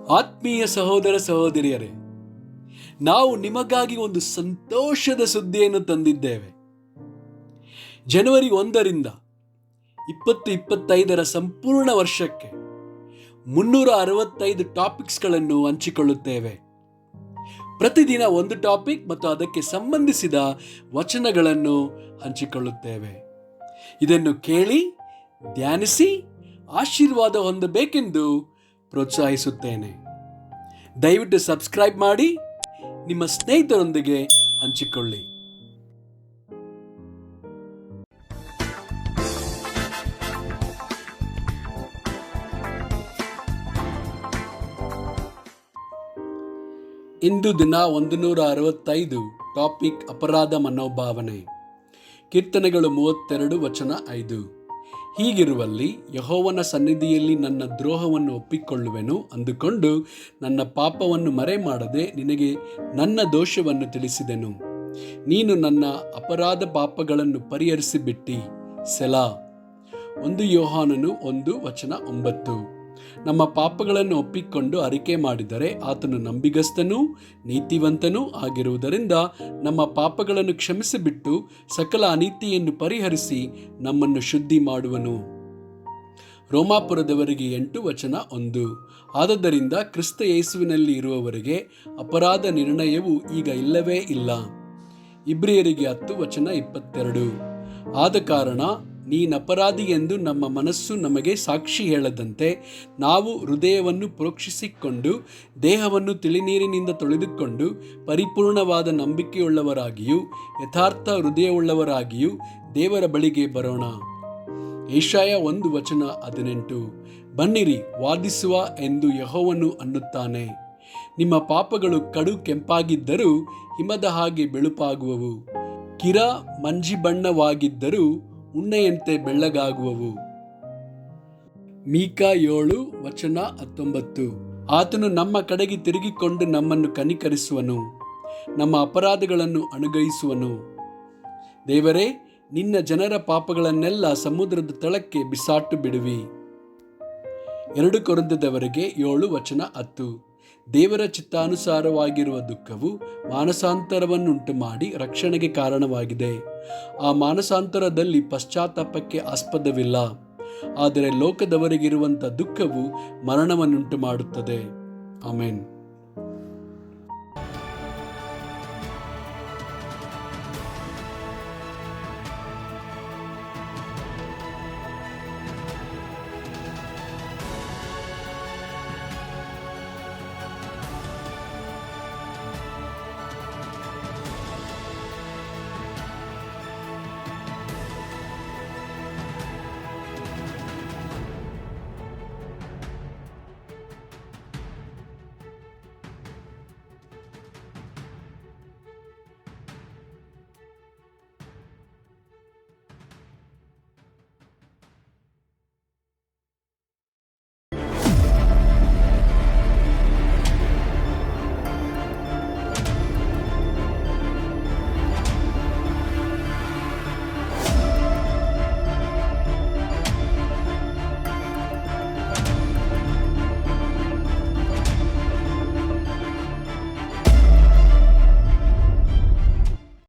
ಆತ್ಮೀಯ ಸಹೋದರ ಸಹೋದರಿಯರೇ, ನಾವು ನಿಮಗಾಗಿ ಒಂದು ಸಂತೋಷದ ಸುದ್ದಿಯನ್ನು ತಂದಿದ್ದೇವೆ. ಜನವರಿ 1ರಿಂದ 2025 ಸಂಪೂರ್ಣ ವರ್ಷಕ್ಕೆ 365 ಟಾಪಿಕ್ಸ್ಗಳನ್ನು ಹಂಚಿಕೊಳ್ಳುತ್ತೇವೆ. ಪ್ರತಿದಿನ ಒಂದು ಟಾಪಿಕ್ ಮತ್ತು ಅದಕ್ಕೆ ಸಂಬಂಧಿಸಿದ ವಚನಗಳನ್ನು ಹಂಚಿಕೊಳ್ಳುತ್ತೇವೆ. ಇದನ್ನು ಕೇಳಿ ಧ್ಯಾನಿಸಿ ಆಶೀರ್ವಾದ ಹೊಂದಬೇಕೆಂದು ಪ್ರೋತ್ಸಾಹಿಸುತ್ತೇನೆ. ದಯವಿಟ್ಟು ಸಬ್ಸ್ಕ್ರೈಬ್ ಮಾಡಿ ನಿಮ್ಮ ಸ್ನೇಹಿತರೊಂದಿಗೆ ಹಂಚಿಕೊಳ್ಳಿ. ಇಂದು ದಿನ 165 ಟಾಪಿಕ್ ಅಪರಾಧ ಮನೋಭಾವನೆ. ಕೀರ್ತನೆಗಳು 32 ವಚನ 5. ಹೀಗಿರುವಲ್ಲಿ ಯೆಹೋವನ ಸನ್ನಿಧಿಯಲ್ಲಿ ನನ್ನ ದ್ರೋಹವನ್ನು ಒಪ್ಪಿಕೊಳ್ಳುವೆನು ಅಂದುಕೊಂಡು ನನ್ನ ಪಾಪವನ್ನು ಮರೆ ಮಾಡದೆ ನಿನಗೆ ನನ್ನ ದೋಷವನ್ನು ತಿಳಿಸಿದೆನು. ನೀನು ನನ್ನ ಅಪರಾಧ ಪಾಪಗಳನ್ನು ಪರಿಹರಿಸಿಬಿಟ್ಟಿ. ಸೆಲಾ. 1 ಯೋಹಾನನು 1 ವಚನ 9. ನಮ್ಮ ಪಾಪಗಳನ್ನು ಒಪ್ಪಿಕೊಂಡು ಅರಿಕೆ ಮಾಡಿದರೆ ಆತನು ನಂಬಿಗಸ್ತನೂ ನೀತಿವಂತನೂ ಆಗಿರುವುದರಿಂದ ನಮ್ಮ ಪಾಪಗಳನ್ನು ಕ್ಷಮಿಸಿಬಿಟ್ಟು ಸಕಲ ಅನೀತಿಯನ್ನು ಪರಿಹರಿಸಿ ನಮ್ಮನ್ನು ಶುದ್ಧಿ ಮಾಡುವನು. ರೋಮಾಪುರದವರಿಗೆ 8 ವಚನ 1. ಆದದರಿಂದ ಕ್ರಿಸ್ತ ಯೇಸುವಿನಲ್ಲಿ ಇರುವವರಿಗೆ ಅಪರಾಧ ನಿರ್ಣಯವು ಈಗ ಇಲ್ಲವೇ ಇಲ್ಲ. ಇಬ್ರಿಯರಿಗೆ 10 ವಚನ 22. ಆದ ಕಾರಣ ನೀನಪರಾಧಿ ಎಂದು ನಮ್ಮ ಮನಸ್ಸು ನಮಗೆ ಸಾಕ್ಷಿ ಹೇಳದಂತೆ ನಾವು ಹೃದಯವನ್ನು ಪ್ರೋಕ್ಷಿಸಿಕೊಂಡು ದೇಹವನ್ನು ತಿಳಿನೀರಿನಿಂದ ತೊಳೆದುಕೊಂಡು ಪರಿಪೂರ್ಣವಾದ ನಂಬಿಕೆಯುಳ್ಳವರಾಗಿಯೂ ಯಥಾರ್ಥ ಹೃದಯವುಳ್ಳವರಾಗಿಯೂ ದೇವರ ಬಳಿಗೆ ಬರೋಣ. ಯೆಶಾಯ 1 ವಚನ 18. ಬನ್ನಿರಿ ವಾದಿಸುವ ಎಂದು ಯೆಹೋವನು ಅನ್ನುತ್ತಾನೆ. ನಿಮ್ಮ ಪಾಪಗಳು ಕಡು ಕೆಂಪಾಗಿದ್ದರೂ ಹಿಮದ ಹಾಗೆ ಬೆಳುಪಾಗುವವು, ಕಿರ ಮಂಜಿ ಬಣ್ಣವಾಗಿದ್ದರೂ ಉಣ್ಣೆಯಂತೆ ಬೆಳ್ಳಗಾಗುವವು. ಮೀಕ 7 ವಚನ 19. ಆತನು ನಮ್ಮ ಕಡೆಗೆ ತಿರುಗಿಕೊಂಡು ನಮ್ಮನ್ನು ಕನಿಕರಿಸುವನು, ನಮ್ಮ ಅಪರಾಧಗಳನ್ನು ಅನುಗ್ರಹಿಸುವನು. ದೇವರೇ, ನಿನ್ನ ಜನರ ಪಾಪಗಳನ್ನೆಲ್ಲ ಸಮುದ್ರದ ತಳಕ್ಕೆ ಬಿಸಾಟು ಬಿಡುವಿ. 2 ಕೊರಿಂಥದವರಿಗೆ 7 ವಚನ 10. ದೇವರ ಚಿತ್ತಾನುಸಾರವಾಗಿರುವ ದುಃಖವು ಮಾನಸಾಂತರವನ್ನುಂಟು ಮಾಡಿ ರಕ್ಷಣೆಗೆ ಕಾರಣವಾಗಿದೆ. ಆ ಮಾನಸಾಂತರದಲ್ಲಿ ಪಶ್ಚಾತ್ತಾಪಕ್ಕೆ ಆಸ್ಪದವಿಲ್ಲ, ಆದರೆ ಲೋಕದವರಿಗಿರುವಂಥ ದುಃಖವು ಮರಣವನ್ನುಂಟು ಮಾಡುತ್ತದೆ. ಆಮೆನ್.